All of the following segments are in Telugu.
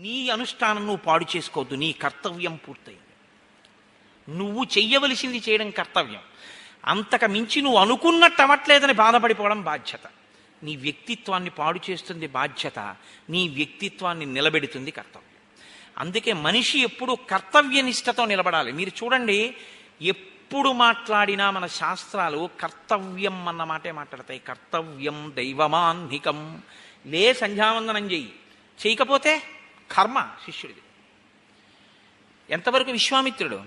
నీ అనుష్ఠానం నువ్వు పాడు చేసుకోవద్దు. నీ కర్తవ్యం పూర్తయింది. నువ్వు చెయ్యవలసింది చేయడం కర్తవ్యం. అంతకు మించి నువ్వు అనుకున్నట్టు అవ్వట్లేదని బాధపడిపోవడం బాధ్యత. నీ వ్యక్తిత్వాన్ని పాడు చేస్తుంది బాధ్యత. నీ వ్యక్తిత్వాన్ని నిలబెడుతుంది కర్తవ్యం. అందుకే మనిషి ఎప్పుడు కర్తవ్యనిష్టతో నిలబడాలి. మీరు చూడండి, ఎప్పుడు మాట్లాడినా మన శాస్త్రాలు కర్తవ్యం అన్న మాటే మాట్లాడతాయి. కర్తవ్యం దైవమాన్నికం. లే సంధ్యావందనం చెయ్యి, చేయకపోతే కర్మ శిష్యుడిది. ఎంతవరకు విశ్వామిత్రుడు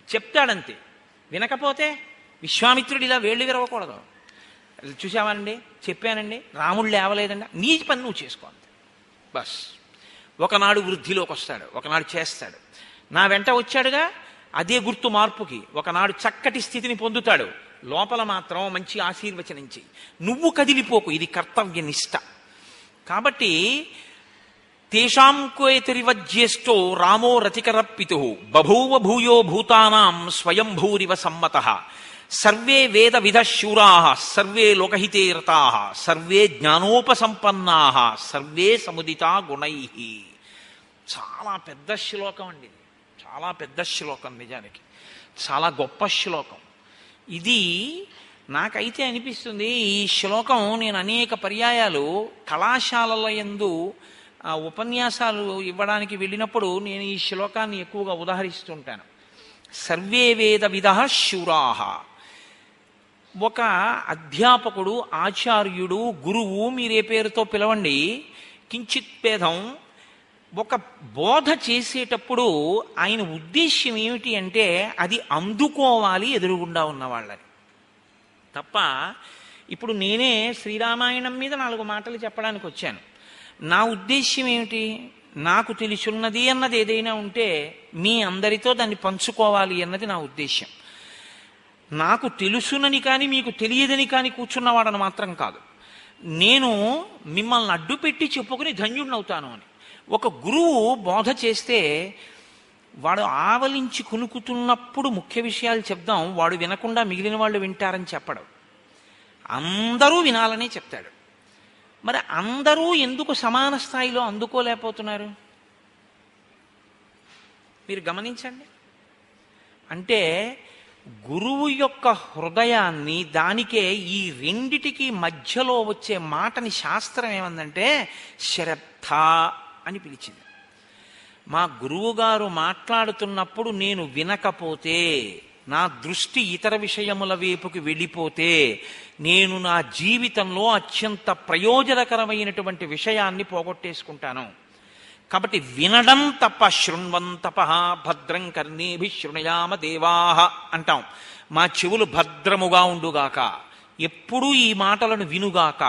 చెప్తాడంతే, వినకపోతే విశ్వామిత్రుడు ఇలా వేళ్ళు విరవకూడదు. చూసావానండి, చెప్పానండి, రాముడు లేవలేదండి, నీ పని నువ్వు చేసుకో అంతే బస్. ఒకనాడు వృద్ధిలోకి వస్తాడు, ఒకనాడు చేస్తాడు. నా వెంట వచ్చాడుగా, అదే గుర్తు మార్పుకి. ఒకనాడు చక్కటి స్థితిని పొందుతాడు, లోపల మాత్రం మంచి ఆశీర్వచనించి నువ్వు కదిలిపోకు. ఇది కర్తవ్య నిష్ట. కాబట్టి తేషాం కోయతిరివజ్యేష్టో రామో రతికరప్పితు బభూవ భూయో భూతానాం స్వయంభూరివ సమ్మతః సర్వే వేద విధ శూరా సర్వే లోకహితే రతా సర్వే జ్ఞానోపసంపన్నా సర్వే సముదితా గుణై. చాలా పెద్ద శ్లోకం అండి ఇది. చాలా పెద్ద శ్లోకం, నిజానికి చాలా గొప్ప శ్లోకం ఇది. నాకైతే అనిపిస్తుంది ఈ శ్లోకం నేను అనేక పర్యాయాలు కళాశాలల యందు ఉపన్యాసాలు ఇవ్వడానికి వెళ్ళినప్పుడు నేను ఈ శ్లోకాన్ని ఎక్కువగా ఉదహరిస్తుంటాను. సర్వే వేద విధ శూరాః. ఒక అధ్యాపకుడు, ఆచార్యుడు, గురువు, మీరే పేరుతో పిలవండి, కించిత్ భేదం, ఒక బోధ చేసేటప్పుడు ఆయన ఉద్దేశ్యం ఏమిటి అంటే అది అందుకోవాలి ఎదురుగుండా ఉన్న వాళ్ళని తప్ప. ఇప్పుడు నేనే శ్రీరామాయణం మీద 4 మాటలు చెప్పడానికి వచ్చాను. నా ఉద్దేశ్యం ఏమిటి? నాకు తెలుసున్నది అన్నది ఏదైనా ఉంటే మీ అందరితో దాన్ని పంచుకోవాలి అన్నది నా ఉద్దేశ్యం. నాకు తెలుసునని కానీ మీకు తెలియదని కానీ కూర్చున్నవాడని మాత్రం కాదు. నేను మిమ్మల్ని అడ్డుపెట్టి చెప్పుకుని ధన్యుడినవుతాను అని. ఒక గురువు బోధ చేస్తే వాడు ఆవలించి కునుకుతున్నప్పుడు ముఖ్య విషయాలు చెప్దాం, వాడు వినకుండా మిగిలిన వాళ్ళు వింటారని చెప్పడు. అందరూ వినాలనే చెప్తాడు. మరి అందరూ ఎందుకు సమాన స్థాయిలో అందుకోలేకపోతున్నారు? మీరు గమనించండి. అంటే గురువు యొక్క హృదయాన్ని, దానికే ఈ రెండిటికి మధ్యలో వచ్చే మాటని శాస్త్రం ఏమందంటే శ్రద్ధ అని పిలిచింది. మా గురువుగారు మాట్లాడుతున్నప్పుడు నేను వినకపోతే, నా దృష్టి ఇతర విషయముల వైపుకి వెళ్ళిపోతే, నేను నా జీవితంలో అత్యంత ప్రయోజనకరమైనటువంటి విషయాన్ని పోగొట్టేసుకుంటాను. కాబట్టి వినడం తప్ప, శృణ్వం తపః భద్రం కర్ణేభిః శృణుయామ దేవాః అంటాం. మా చెవులు భద్రముగా ఉండుగాక, ఎప్పుడూ ఈ మాటలను వినుగాక.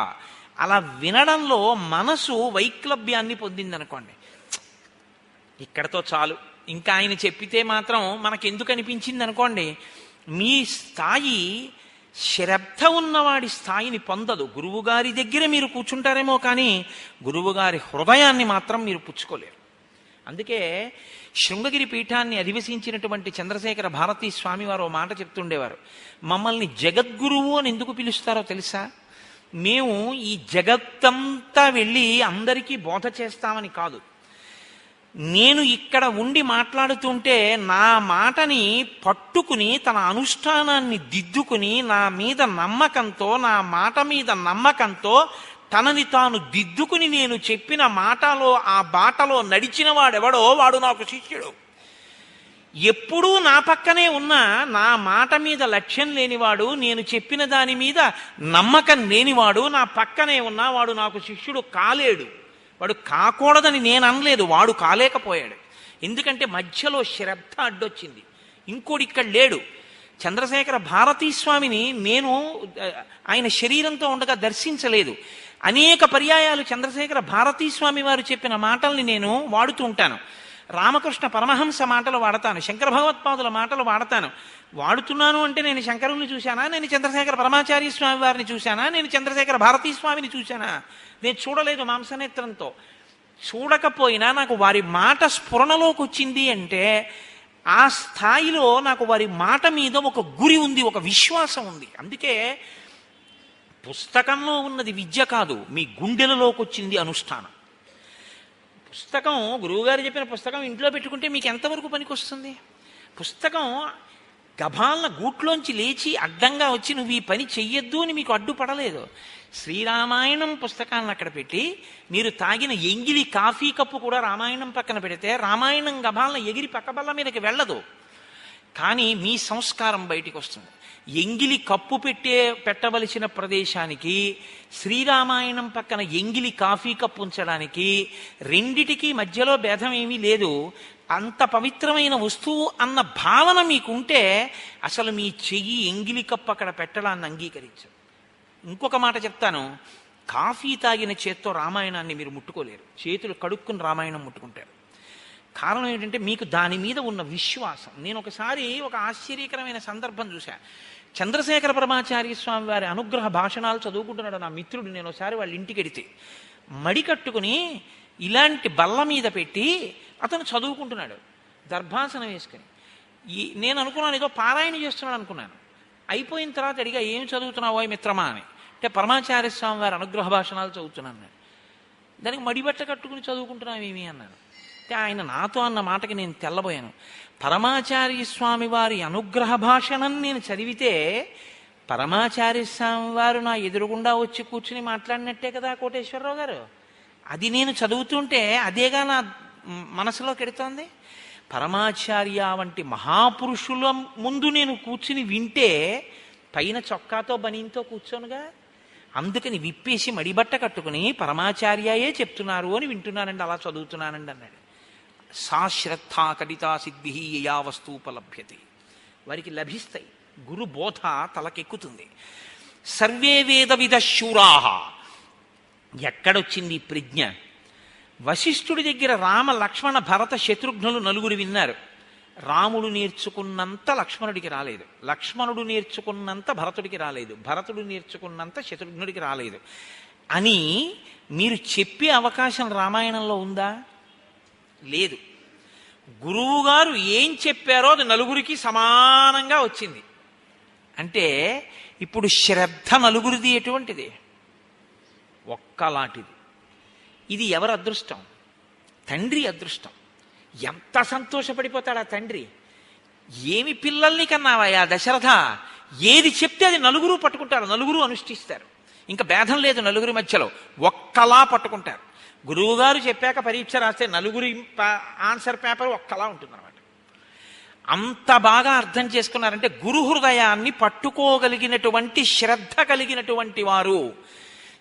అలా వినడంలో మనసు వైక్లభ్యాన్ని పొందిందనుకోండి, ఇక్కడతో చాలు, ఇంకా ఆయన చెప్పితే మాత్రం మనకెందుకు అనిపించింది అనుకోండి, మీ స్థాయి శ్రద్ధ ఉన్నవాడి స్థాయిని పొందదు. గురువుగారి దగ్గర మీరు కూర్చుంటారేమో కానీ గురువుగారి హృదయాన్ని మాత్రం మీరు పుచ్చుకోలేరు. అందుకే శృంగగిరి పీఠాన్ని అధివసించినటువంటి చంద్రశేఖర భారతీ స్వామి వారు ఓ మాట చెప్తుండేవారు. మమ్మల్ని జగద్గురువు అని ఎందుకు పిలుస్తారో తెలుసా? మేము ఈ జగత్తంతా వెళ్ళి అందరికీ బోధ చేస్తామని కాదు. నేను ఇక్కడ ఉండి మాట్లాడుతుంటే నా మాటని పట్టుకుని తన అనుష్ఠానాన్ని దిద్దుకుని నా మీద నమ్మకంతో, నా మాట మీద నమ్మకంతో తనని తాను దిద్దుకుని నేను చెప్పిన మాటలో ఆ బాటలో నడిచిన వాడెవడో వాడు నాకు శిష్యుడు. ఎప్పుడూ నా పక్కనే ఉన్నా నా మాట మీద లక్ష్యం లేనివాడు, నేను చెప్పిన దాని మీద నమ్మకం లేనివాడు నా పక్కనే ఉన్నా వాడు నాకు శిష్యుడు కాలేడు. వాడు కాకూడదని నేను అనలేదు, వాడు కాలేకపోయాడు. ఎందుకంటే మధ్యలో శ్రద్ధ అడ్డొచ్చింది. ఇంకోటి ఇక్కడ లేడు. చంద్రశేఖర భారతీ స్వామిని నేను ఆయన శరీరంతో ఉండగా దర్శించలేదు. అనేక పర్యాయాలు చంద్రశేఖర భారతీ స్వామి వారు చెప్పిన మాటల్ని నేను వాడుతూ ఉంటాను. రామకృష్ణ పరమహంస మాటలు వాడతాను, శంకర భగవత్పాదుల మాటలు వాడతాను. వాడుతున్నాను అంటే నేను శంకరుల్ని చూశానా, నేను చంద్రశేఖర పరమాచార్య స్వామి వారిని చూశానా, నేను చంద్రశేఖర భారతీ స్వామిని చూశానా? నేను చూడలేదు మాంసనేత్రంతో. చూడకపోయినా నాకు వారి మాట స్ఫురణలోకి వచ్చింది అంటే ఆ స్థాయిలో నాకు వారి మాట మీద ఒక గురి ఉంది, ఒక విశ్వాసం ఉంది. అందుకే పుస్తకంలో ఉన్నది విద్య కాదు, మీ గుండెలలోకి వచ్చింది అనుష్ఠానం. పుస్తకం, గురువుగారు చెప్పిన పుస్తకం ఇంట్లో పెట్టుకుంటే మీకు ఎంతవరకు పనికొస్తుంది? పుస్తకం గభాలన గూట్లోంచి లేచి అడ్డంగా వచ్చి నువ్వు ఈ పని చెయ్యొద్దు అని మీకు అడ్డుపడలేదు. శ్రీరామాయణం పుస్తకాన్ని అక్కడ పెట్టి మీరు తాగిన ఎంగిలి కాఫీ కప్పు కూడా రామాయణం పక్కన పెడితే రామాయణం గభాలన ఎగిరి పక్కబల్ల మీదకి వెళ్ళదు. కానీ మీ సంస్కారం బయటికి వస్తుంది. ఎంగిలి కప్పు పెట్టవలసిన ప్రదేశానికి శ్రీరామాయణం పక్కన ఎంగిలి కాఫీ కప్పు ఉంచడానికి రెండిటికి మధ్యలో భేదం ఏమీ లేదు. అంత పవిత్రమైన వస్తువు అన్న భావన మీకుంటే అసలు మీ చెయ్యి ఎంగిలి కప్పు అక్కడ పెట్టడాన్ని అంగీకరించదు. ఇంకొక మాట చెప్తాను, కాఫీ తాగిన చేత్తో రామాయణాన్ని మీరు ముట్టుకోలేరు. చేతులు కడుక్కుని రామాయణం ముట్టుకుంటారు. కారణం ఏంటంటే మీకు దాని మీద ఉన్న విశ్వాసం. నేను ఒకసారి ఒక ఆశ్చర్యకరమైన సందర్భం చూశా. చంద్రశేఖర పరమాచార్య స్వామి వారి అనుగ్రహ భాషణాలు చదువుకుంటున్నాడు నా మిత్రుడు. నేను ఒకసారి వాళ్ళ ఇంటికి వెడితే మడి కట్టుకుని ఇలాంటి బల్ల మీద పెట్టి అతను చదువుకుంటున్నాడు దర్భాసనం వేసుకుని. నేను అనుకున్నాను ఏదో పారాయణ చేస్తున్నాడు అనుకున్నాను. అయిపోయిన తర్వాత అడిగా, ఏం చదువుతున్నావో మిత్రమా అని. అంటే పరమాచార్య స్వామి వారి అనుగ్రహ భాషణాలు చదువుతున్నాను. దానికి మడిబట్ట కట్టుకుని చదువుకుంటున్నావేమి అన్నాను. అంటే ఆయన నాతో అన్న మాటకి నేను తెల్లబోయాను. పరమాచార్య స్వామి వారి అనుగ్రహ భాషణం నేను చదివితే పరమాచార్య స్వామి వారు నా ఎదురుగుండా వచ్చి కూర్చుని మాట్లాడినట్టే కదా కోటేశ్వరరావు గారు. అది నేను చదువుతుంటే అదేగా నా మనసులోకి ఎడుతోంది. పరమాచార్య వంటి మహాపురుషుల ముందు నేను కూర్చుని వింటే పైన చొక్కాతో బనీంతో కూర్చోనుగా. అందుకని విప్పేసి మడిబట్ట కట్టుకుని పరమాచార్యయే చెప్తున్నారు అని వింటున్నానండి, అలా చదువుతున్నానండి అన్నాడు. సా శ్రద్ధా కడితా సిద్ధి యయా వస్తూపలభ్యతే. వారికి లభిస్తాయి. గురు బోధ తలకెక్కుతుంది. సర్వే వేద విద శూరాహ. ఎక్కడొచ్చింది ప్రజ్ఞ? వశిష్ఠుడి దగ్గర రామ లక్ష్మణ భరత శత్రుఘ్నులు నలుగురు విన్నారు. రాముడు నేర్చుకున్నంత లక్ష్మణుడికి రాలేదు, లక్ష్మణుడు నేర్చుకున్నంత భరతుడికి రాలేదు, భరతుడు నేర్చుకున్నంత శత్రుఘ్నుడికి రాలేదు అని మీరు చెప్పే అవకాశం రామాయణంలో ఉందా? లేదు. గురువుగారు ఏం చెప్పారో అది నలుగురికి సమానంగా వచ్చింది. అంటే ఇప్పుడు శ్రద్ధ నలుగురిది ఎటువంటిది? ఒక్కలాంటిది. ఇది ఎవరి అదృష్టం? తండ్రి అదృష్టం. ఎంత సంతోషపడిపోతాడు ఆ తండ్రి. ఏమి పిల్లల్ని కన్నావయ్యా దశరథ, ఏది చెప్తే అది నలుగురు పట్టుకుంటారు, నలుగురు అనుష్ఠిస్తారు. ఇంకా భేదం లేదు నలుగురి మధ్యలో, ఒక్కలా పట్టుకుంటారు. గురువుగారు చెప్పాక పరీక్ష రాస్తే నలుగురి ఆన్సర్ పేపర్ ఒక్కలా ఉంటుందన్నమాట. అంత బాగా అర్థం చేసుకున్నారంటే గురు హృదయాన్ని పట్టుకోగలిగినటువంటి శ్రద్ధ కలిగినటువంటి వారు.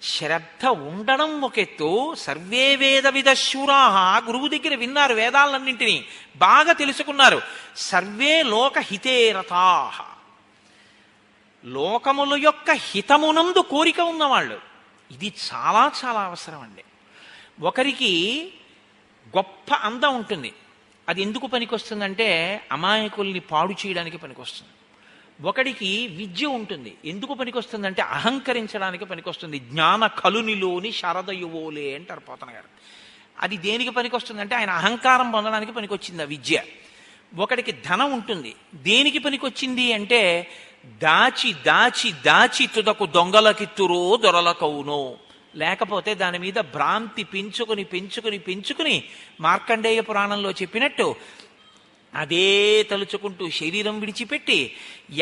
శ్రద్ధ ఉండడం ఒకెత్తు, సర్వే వేద విద శూరాహ. గురువు దగ్గర విన్నారు వేదాలన్నింటినీ, బాగా తెలుసుకున్నారు. సర్వే లోక హితే రతాహ. లోకముల యొక్క హితమునందు కోరిక ఉన్నవాళ్ళు. ఇది చాలా చాలా అవసరం అండి. ఒకరికి గొప్ప అందం ఉంటుంది, అది ఎందుకు పనికొస్తుందంటే అమాయకుల్ని పాడు చేయడానికి పనికొస్తుంది. ఒకడికి విద్య ఉంటుంది, ఎందుకు పనికొస్తుందంటే అహంకరించడానికి పనికొస్తుంది. జ్ఞాన కలునిలోని శారదయువోలే అంటారు పోతన గారు. అది దేనికి పనికొస్తుందంటే ఆయన అహంకారం పొందడానికి పనికొచ్చింది ఆ విద్య. ఒకడికి ధనం ఉంటుంది, దేనికి పనికొచ్చింది అంటే దాచి దాచి దాచి తుదకు దొంగలకిత్తురో దొరలకవునో. లేకపోతే దాని మీద భ్రాంతి పెంచుకుని పెంచుకుని పెంచుకుని మార్కండేయ పురాణంలో చెప్పినట్టు అదే తలుచుకుంటూ శరీరం విడిచిపెట్టి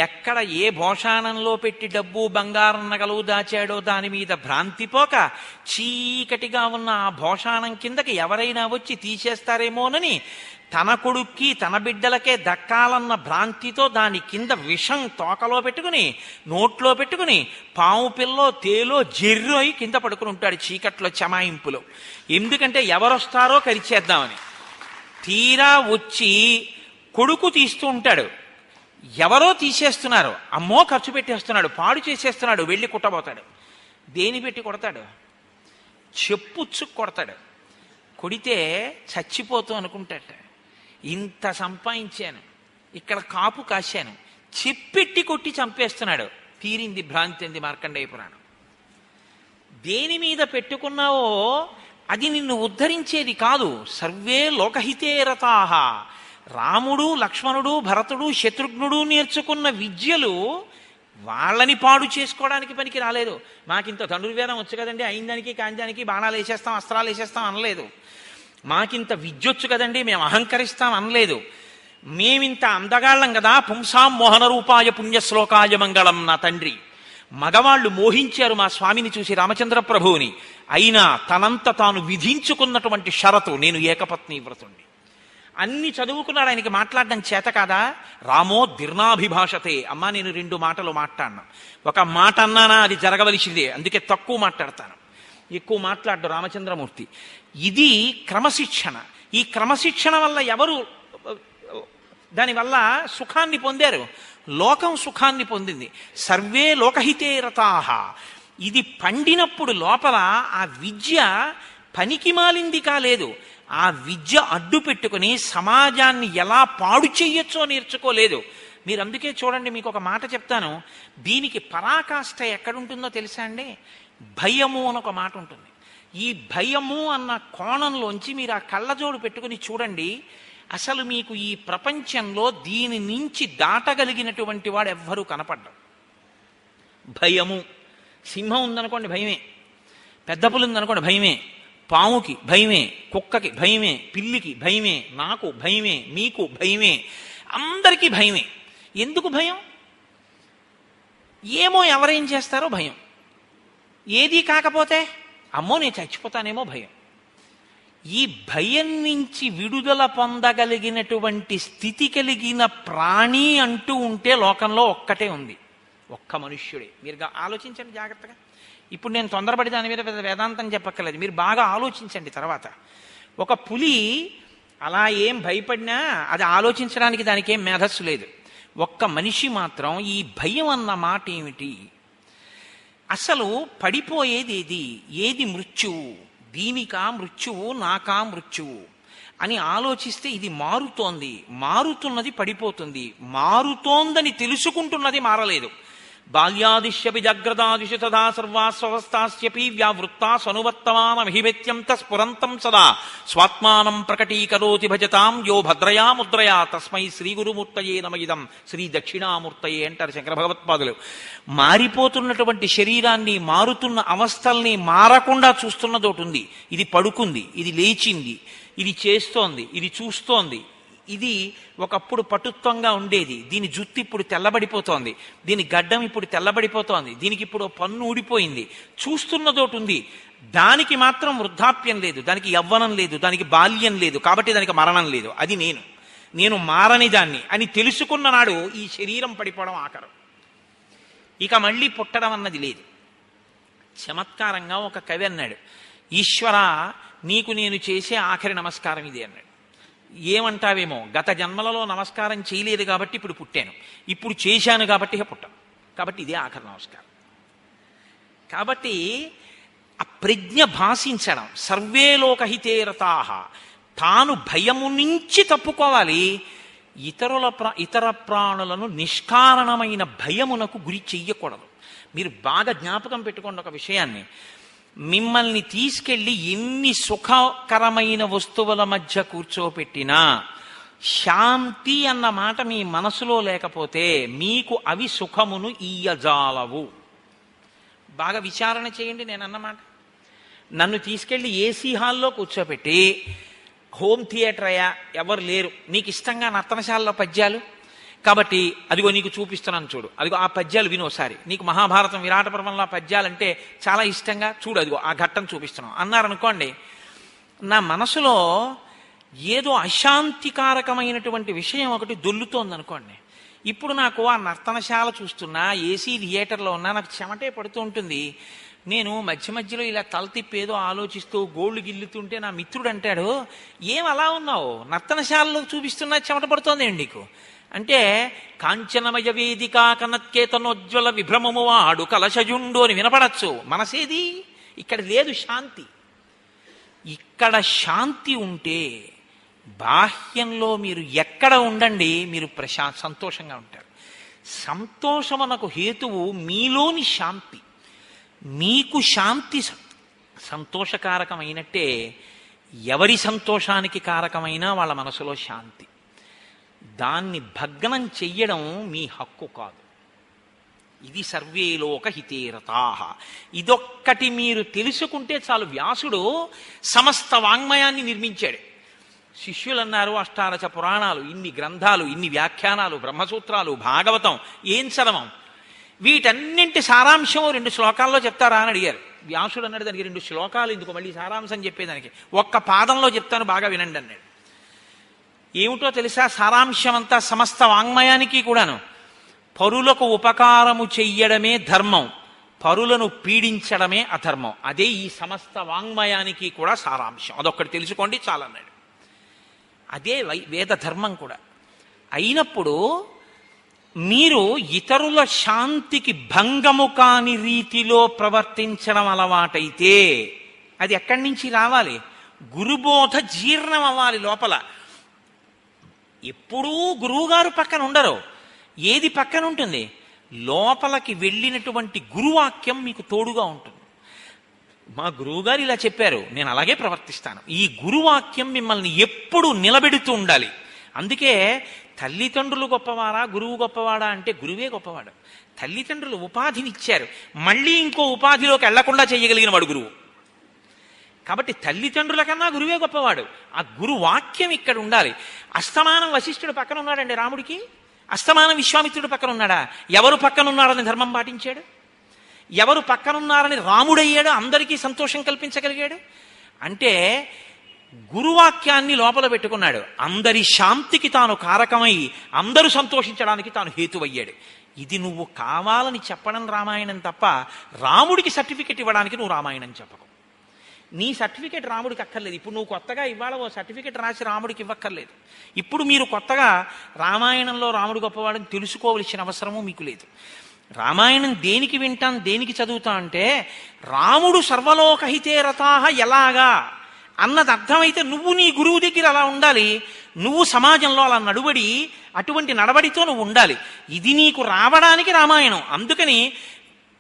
ఎక్కడ ఏ భోషాణంలో పెట్టి డబ్బు బంగారం నగలు దాచాడో దాని మీద భ్రాంతి పోక చీకటిగా ఉన్న ఆ భోషాణం కిందకి ఎవరైనా వచ్చి తీసేస్తారేమోనని తన కొడుక్కి తన బిడ్డలకే దక్కాలన్న భ్రాంతితో దాని కింద విషం తోకలో పెట్టుకుని నోట్లో పెట్టుకుని పాము పిల్లో తేలో జెర్రు అయి కింద పడుకుని ఉంటాడు చీకట్లో చమాయింపులో. ఎందుకంటే ఎవరొస్తారో కరిచేద్దామని. తీరా వచ్చి కొడుకు తీస్తూ ఉంటాడు, ఎవరో తీసేస్తున్నారు, అమ్మో ఖర్చు పెట్టేస్తున్నాడు, పాడు చేసేస్తున్నాడు, వెళ్ళి కుట్టబోతాడు. దేని పెట్టి కొడతాడు? చెప్పుచ్చు కొడతాడు. కొడితే చచ్చిపోతూ అనుకుంటాట, ఇంత సంపాదించాను, ఇక్కడ కాపు కాశాను, చెప్పెట్టి కొట్టి చంపేస్తున్నాడు. తీరింది భ్రాంతి అంది మార్కండేయ పురాణం. దేని మీద పెట్టుకున్నావో అది నిన్ను ఉద్ధరించేది కాదు. సర్వే లోకహితే రతాహ. రాముడు లక్ష్మణుడు భరతుడు శత్రుఘ్నుడు నేర్చుకున్న విద్యలు వాళ్ళని పాడు చేసుకోవడానికి పనికి రాలేదు. మాకింత ధనుర్వేదం వచ్చు కదండి, అయిందానికి కాందానికి బాణాలు వేసేస్తాం అస్త్రాలు వేసేస్తాం అనలేదు. మాకింత విద్యొచ్చు కదండి మేము అహంకరిస్తాం అనలేదు. మేమింత అందగాళ్ళం కదా, పుంసాం మోహన రూపాయ పుణ్యశ్లోకాయ మంగళం. నా తండ్రి మగవాళ్ళు మోహించారు మా స్వామిని చూసి, రామచంద్ర ప్రభువుని. అయినా తనంత తాను విధించుకున్నటువంటి షరతు, నేను ఏకపత్ని వ్రతుణ్ణి. అన్ని చదువుకున్నాడు, ఆయనకి మాట్లాడడం చేత కాదా? రామో దీర్ణాభిభాషతే. అమ్మా నేను 2 మాటలు మాట్లాడినా, ఒక మాట అన్నానా అది జరగవలసిందే, అందుకే తక్కువ మాట్లాడతాను, ఎక్కువ మాట్లాడ్డు రామచంద్రమూర్తి. ఇది క్రమశిక్షణ. ఈ క్రమశిక్షణ వల్ల ఎవరు దానివల్ల సుఖాన్ని పొందారు? లోకం సుఖాన్ని పొందింది. సర్వే లోకహితే రతాహ. ఇది పండినప్పుడు లోపల ఆ విద్య పనికి మాలింది కాలేదు, ఆ విద్య అడ్డు పెట్టుకుని సమాజాన్ని ఎలా పాడు చెయ్యొచ్చో నేర్చుకోలేదు. మీరు అందుకే చూడండి, మీకు ఒక మాట చెప్తాను, దీనికి పరాకాష్ఠ ఎక్కడుంటుందో తెలుసా అండి? భయము అని ఒక మాట ఉంటుంది. ఈ భయము అన్న కోణంలోంచి మీరు ఆ కళ్ళజోడు పెట్టుకుని చూడండి, అసలు మీకు ఈ ప్రపంచంలో దీని నుంచి దాటగలిగినటువంటి వాడు ఎవ్వరూ కనపడ్డారు. భయము. సింహం ఉందనుకోండి భయమే, పెద్ద పులి ఉందనుకోండి భయమే, పాముకి భయమే, కుక్కకి భయమే, పిల్లికి భయమే, నాకు భయమే, మీకు భయమే, అందరికీ భయమే. ఎందుకు భయం? ఏమో ఎవరేం చేస్తారో భయం. ఏది కాకపోతే అమ్మో నేను చచ్చిపోతానేమో భయం. ఈ భయం నుంచి విడుదల పొందగలిగినటువంటి స్థితి కలిగిన ప్రాణి అంటూ ఉంటే లోకంలో ఒక్కటే ఉంది, ఒక్క మనుష్యుడే. మీరు ఆలోచించండి జాగ్రత్తగా. ఇప్పుడు నేను తొందరపడి దాని మీద వేదాంతం చెప్పక్కర్లేదు, మీరు బాగా ఆలోచించండి. తర్వాత ఒక పులి అలా ఏం భయపడినా అది ఆలోచించడానికి దానికి ఏం మేధస్సు లేదు. ఒక్క మనిషి మాత్రం ఈ భయం అన్న మాట ఏమిటి, అసలు పడిపోయేది ఏది మృత్యువు, దీనికా మృత్యువు, నాకా మృత్యువు అని ఆలోచిస్తే ఇది మారుతోంది, మారుతున్నది పడిపోతుంది, మారుతోందని తెలుసుకుంటున్నది మారలేదు. బాల్యాదిశ్యపి జాగ్రత్తాదిషు తదా సర్వాస్వస్థాస్యపి వ్యావృత్తా సనువర్తమానమహివేత్యంత స్ఫురంతం సదా స్వాత్మానం ప్రకటీకరోతి భజతాం యో భద్రయా ముద్రయా తస్మై శ్రీ గురుమూర్తయే నమయిదం శ్రీ దక్షిణామూర్తయే అంటారు శంకర భగవత్పాదులు. మారిపోతున్నటువంటి శరీరాన్ని, మారుతున్న అవస్థల్ని మారకుండా చూస్తున్నదోటి ఉంది. ఇది పడుకుంది, ఇది లేచింది, ఇది చేస్తోంది, ఇది చూస్తోంది. ఇది ఒకప్పుడు పటుత్వంగా ఉండేది, దీని జుత్తు ఇప్పుడు తెల్లబడిపోతోంది, దీని గడ్డం ఇప్పుడు తెల్లబడిపోతోంది, దీనికి ఇప్పుడు పన్ను ఊడిపోయింది. చూస్తున్నదోటి ఉంది, దానికి మాత్రం వృద్ధాప్యం లేదు, దానికి యవ్వనం లేదు, దానికి బాల్యం లేదు, కాబట్టి దానికి మరణం లేదు. అది నేను మారని దాన్ని అని తెలుసుకున్న నాడు ఈ శరీరం పడిపోవడం ఆఖరు, ఇక మళ్ళీ పుట్టడం అన్నది లేదు. చమత్కారంగా ఒక కవి అన్నాడు, ఈశ్వర నీకు నేను చేసే ఆఖరి నమస్కారం ఇది అన్నాడు. ఏమంటావేమో, గత జన్మలలో నమస్కారం చేయలేదు కాబట్టి ఇప్పుడు పుట్టాను, ఇప్పుడు చేశాను కాబట్టి పుట్టాను, కాబట్టి ఇదే ఆఖరి నమస్కారం. కాబట్టి ఆ ప్రజ్ఞ భాషించడం, సర్వే లోకహితే రతాహ, తాను భయము నుంచి తప్పుకోవాలి, ఇతర ప్రాణులను నిష్కారణమైన భయమునకు గురి చెయ్యకూడదు. మీరు బాగా జ్ఞాపకం పెట్టుకోండి ఒక విషయాన్ని, మిమ్మల్ని తీసుకెళ్ళి ఎన్ని సుఖకరమైన వస్తువుల మధ్య కూర్చోపెట్టినా శాంతి అన్న మాట మీ మనసులో లేకపోతే మీకు అవి సుఖమును ఇయ్యజాలవు. బాగా విచారణ చేయండి నేను అన్నమాట. నన్ను తీసుకెళ్ళి ఏసీ హాల్లో కూర్చోపెట్టి, హోమ్ థియేటర్ అయ్యా ఎవరు లేరు, నీకు ఇష్టంగా నర్తనశాలలో పద్యాలు కాబట్టి అదిగో నీకు చూపిస్తున్నాను చూడు, అదిగో ఆ పద్యాలు విను ఒకసారి, నీకు మహాభారతం విరాట పర్వంలో పద్యాలంటే చాలా ఇష్టంగా చూడు, అదిగో ఆ ఘట్టం చూపిస్తున్నాం అన్నారనుకోండి, నా మనసులో ఏదో అశాంతికారకమైనటువంటి విషయం ఒకటి దొల్లుతోంది అనుకోండి. ఇప్పుడు నాకు ఆ నర్తనశాల చూస్తున్నా, ఏసీ థియేటర్లో ఉన్నా నాకు చెమటే పడుతూ ఉంటుంది. నేను మధ్య మధ్యలో ఇలా తల తిప్పి ఏదో ఆలోచిస్తూ గోళ్ళు గిల్లుతుంటే నా మిత్రుడు అంటాడు, ఏం అలా ఉన్నావు, నర్తనశాలలో చూపిస్తున్నా చెమట పడుతోంది ఏంటి నీకు అంటే, కాంచనమయ వేదిక కనత్కేతనోజ్వల విభ్రమము వాడు కలశజుండు అని వినపడచ్చు. మనసేది ఇక్కడ లేదు శాంతి. ఇక్కడ శాంతి ఉంటే బాహ్యంలో మీరు ఎక్కడ ఉండండి మీరు సంతోషంగా ఉంటారు. సంతోషమునకు హేతువు మీలోని శాంతి. మీకు శాంతి సంతోషకారకమైనట్టే ఎవరి సంతోషానికి కారకమైనా వాళ్ళ మనసులో శాంతి. దాన్ని భగ్నం చెయ్యడం మీ హక్కు కాదు. ఇది సర్వే లోక హితేరతాః. ఇదొక్కటి మీరు తెలుసుకుంటే చాలు. వ్యాసుడు సమస్త వాంగ్మయాన్ని నిర్మించాడు. శిష్యులు అన్నారు, అష్టాదశ పురాణాలు, ఇన్ని గ్రంథాలు, ఇన్ని వ్యాఖ్యానాలు, బ్రహ్మసూత్రాలు, భాగవతం ఏం చదవం, వీటన్నింటి సారాంశం 2 శ్లోకాల్లో చెప్తారా అని అడిగారు. వ్యాసుడు అన్నాడు, దానికి 2 శ్లోకాలు ఎందుకు, మళ్ళీ సారాంశం చెప్పేదానికి ఒక్క పాదంలో చెప్తాను, బాగా వినండి అన్నాడు. ఏమిటో తెలుసా సారాంశం అంతా సమస్త వాంగ్మయానికి కూడాను? పరులకు ఉపకారము చెయ్యడమే ధర్మం, పరులను పీడించడమే అధర్మం. అదే ఈ సమస్త వాంగ్మయానికి కూడా సారాంశం. అదొక్కటి తెలుసుకోండి చాలన్నాడు. అదే వేద ధర్మం కూడా. అయినప్పుడు మీరు ఇతరుల శాంతికి భంగము కాని రీతిలో ప్రవర్తించడం అలవాటైతే అది ఎక్కడి నుంచి రావాలి? గురుబోధ జీర్ణం అవ్వాలి లోపల. ఎప్పుడూ గురువుగారు పక్కన ఉండరు. ఏది పక్కన ఉంటుంది? లోపలికి వెళ్ళినటువంటి గురువాక్యం మీకు తోడుగా ఉంటుంది. మా గురువుగారు ఇలా చెప్పారు, నేను అలాగే ప్రవర్తిస్తాను. ఈ గురువాక్యం మిమ్మల్ని ఎప్పుడు నిలబెడుతూ ఉండాలి. అందుకే తల్లిదండ్రులు గొప్పవారా గురువు గొప్పవాడా అంటే గురువే గొప్పవాడు. తల్లిదండ్రులు ఉపాధినిచ్చారు, మళ్ళీ ఇంకో ఉపాధిలోకి వెళ్లకుండా చేయగలిగిన వాడు గురువు. కాబట్టి తల్లిదండ్రుల కన్నా గురువే గొప్పవాడు. ఆ గురువాక్యం ఇక్కడ ఉండాలి. అస్తమానం వశిష్ఠుడు పక్కన ఉన్నాడండి రాముడికి, అస్తమానం విశ్వామిత్రుడు పక్కన ఉన్నాడా? ఎవరు పక్కనున్నారని ధర్మం పాటించాడు? ఎవరు పక్కనున్నారని రాముడయ్యాడు, అందరికీ సంతోషం కల్పించగలిగాడు? అంటే గురువాక్యాన్ని లోపల పెట్టుకున్నాడు. అందరి శాంతికి తాను కారకమై అందరూ సంతోషించడానికి తాను హేతువయ్యాడు. ఇది నువ్వు కావాలని చెప్పడం రామాయణం తప్ప రాముడికి సర్టిఫికెట్ ఇవ్వడానికి నువ్వు రామాయణం చెప్పకు. నీ సర్టిఫికెట్ రాముడికి అక్కర్లేదు. ఇప్పుడు నువ్వు కొత్తగా ఇవాళ ఓ సర్టిఫికెట్ రాసి రాముడికి ఇవ్వక్కర్లేదు. ఇప్పుడు మీరు కొత్తగా రామాయణంలో రాముడు గొప్పవాడని తెలుసుకోవలసిన అవసరము మీకు లేదు. రామాయణం దేనికి వింటాం, దేనికి చదువుతాం అంటే రాముడు సర్వలోకహితే రతాహ ఎలాగా అన్నది అర్థమైతే నువ్వు నీ గురువు దగ్గర అలా ఉండాలి. నువ్వు సమాజంలో అలా నడువడి, అటువంటి నడవడితో నువ్వు ఉండాలి. ఇది నీకు రావడానికి రామాయణం. అందుకని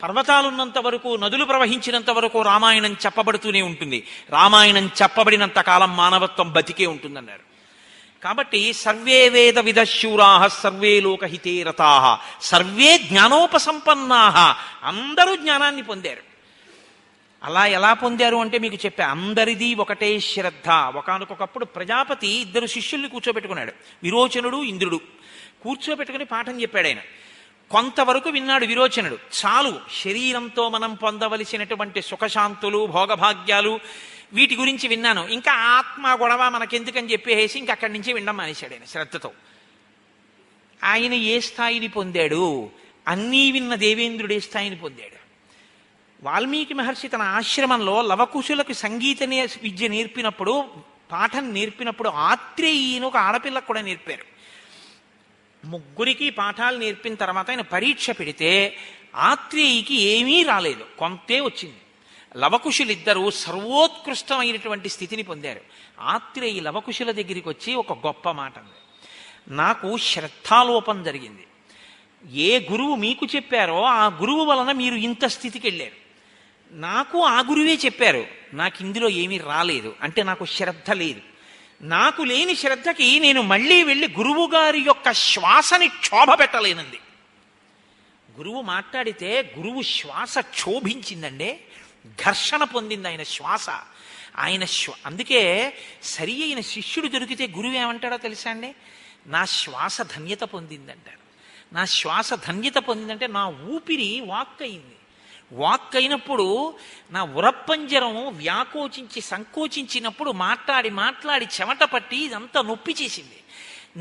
పర్వతాలున్నంత వరకు, నదులు ప్రవహించినంత వరకు రామాయణం చెప్పబడుతూనే ఉంటుంది. రామాయణం చెప్పబడినంత కాలం మానవత్వం బతికే ఉంటుందన్నారు. కాబట్టి సర్వే వేద విదశూరాః సర్వే లోకహితే రతాః సర్వే జ్ఞానోపసంపన్నాః, అందరూ జ్ఞానాన్ని పొందారు. అలా ఎలా పొందారు అంటే మీకు చెప్పా, అందరిది ఒకటే శ్రద్ధ. ఒకానొకప్పుడు ప్రజాపతి 2 శిష్యుల్ని కూర్చోబెట్టుకున్నాడు, విరోచనుడు ఇంద్రుడు. కూర్చోబెట్టుకుని పాఠం చెప్పాడు ఆయన. కొంతవరకు విన్నాడు విరోచనుడు. చాలు, శరీరంతో మనం పొందవలసినటువంటి సుఖశాంతులు, భోగభాగ్యాలు, వీటి గురించి విన్నాను, ఇంకా ఆత్మ గొడవ మనకెందుకని చెప్పేసి ఇంక అక్కడి నుంచి వినడం మానేశాడు ఆయన శ్రద్ధతో. ఆయన ఏ స్థాయిని పొందాడు? అన్నీ విన్న దేవేంద్రుడు ఏ స్థాయిని పొందాడు? వాల్మీకి మహర్షి తన ఆశ్రమంలో లవకుశులకు సంగీత విద్య నేర్పినప్పుడు, పాఠం నేర్పినప్పుడు ఆత్రేయీని ఒక ఆడపిల్లకు కూడా నేర్పారు. ముగ్గురికి పాఠాలు నేర్పిన తర్వాత ఆయన పరీక్ష పెడితే ఆత్రేయికి ఏమీ రాలేదు, కొంతే వచ్చింది. లవకుశులిద్దరూ సర్వోత్కృష్టమైనటువంటి స్థితిని పొందారు. ఆత్రేయి లవకుశుల దగ్గరికి వచ్చి ఒక గొప్ప మాట అంది, నాకు శ్రద్ధాలోపం జరిగింది. ఏ గురువు మీకు చెప్పారో ఆ గురువు వలన మీరు ఇంత స్థితికి వెళ్ళారు. నాకు ఆ గురువే చెప్పారు, నాకు ఇందులో ఏమీ రాలేదు, అంటే నాకు శ్రద్ధ లేదు. నాకు లేని శ్రద్ధకి నేను మళ్ళీ వెళ్ళి గురువు గారి యొక్క శ్వాసని క్షోభ పెట్టలేనంది. గురువు మాట్లాడితే గురువు శ్వాస క్షోభించిందండి, ఘర్షణ పొందింది ఆయన శ్వాస. ఆయన అందుకే సరి అయిన శిష్యుడు దొరికితే గురువు ఏమంటాడో తెలుసా అండి? నా శ్వాస ధన్యత పొందిందంటారు. నా శ్వాస ధన్యత పొందిందంటే నా ఊపిరి వాక్ అయింది. వాక్ అయినప్పుడు నా ఉరప్పంజరం వ్యాకోచించి సంకోచించినప్పుడు మాట్లాడి మాట్లాడి చెమట పట్టి ఇదంతా నొప్పి చేసింది.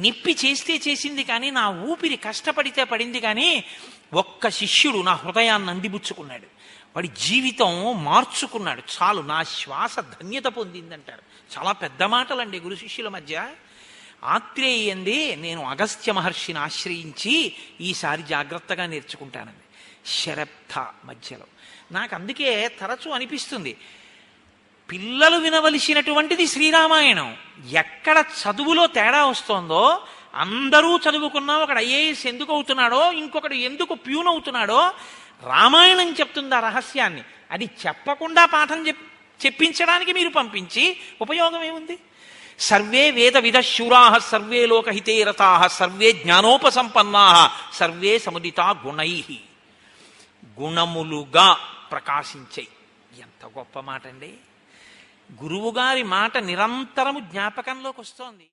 నొప్పి చేస్తే చేసింది కానీ నా ఊపిరి కష్టపడితే పడింది. కానీ ఒక్క శిష్యుడు నా హృదయాన్ని అందిపుచ్చుకున్నాడు, వాడి జీవితం మార్చుకున్నాడు. చాలు, నా శ్వాస ధన్యత పొందిందంటారు. చాలా పెద్ద మాటలండి గురు శిష్యుల మధ్య. ఆత్రేయి అంది, నేను అగస్త్య మహర్షిని ఆశ్రయించి ఈసారి జాగ్రత్తగా నేర్చుకుంటానండి. శరబ్ధ మధ్యలో నాకు అందుకే తరచూ అనిపిస్తుంది, పిల్లలు వినవలసినటువంటిది శ్రీరామాయణం. ఎక్కడ చదువులో తేడా వస్తోందో, అందరూ చదువుకున్నా ఒకడు ఐఏఎస్ ఎందుకు అవుతున్నాడో, ఇంకొకడు ఎందుకు ప్యూన్ అవుతున్నాడో రామాయణం చెప్తుంది ఆ రహస్యాన్ని. అది చెప్పకుండా పాఠం చెప్పించడానికి మీరు పంపించి ఉపయోగం ఏముంది? సర్వే వేద విదశూరాః సర్వే లోకహితే రతాః సర్వే జ్ఞానోపసంపన్నాః సర్వే సముదితా గుణైః. గుణములుగా ప్రకాశించాయి. ఎంత గొప్ప మాట అండి! గురువుగారి మాట నిరంతరము జ్ఞాపకంలోకి వస్తోంది.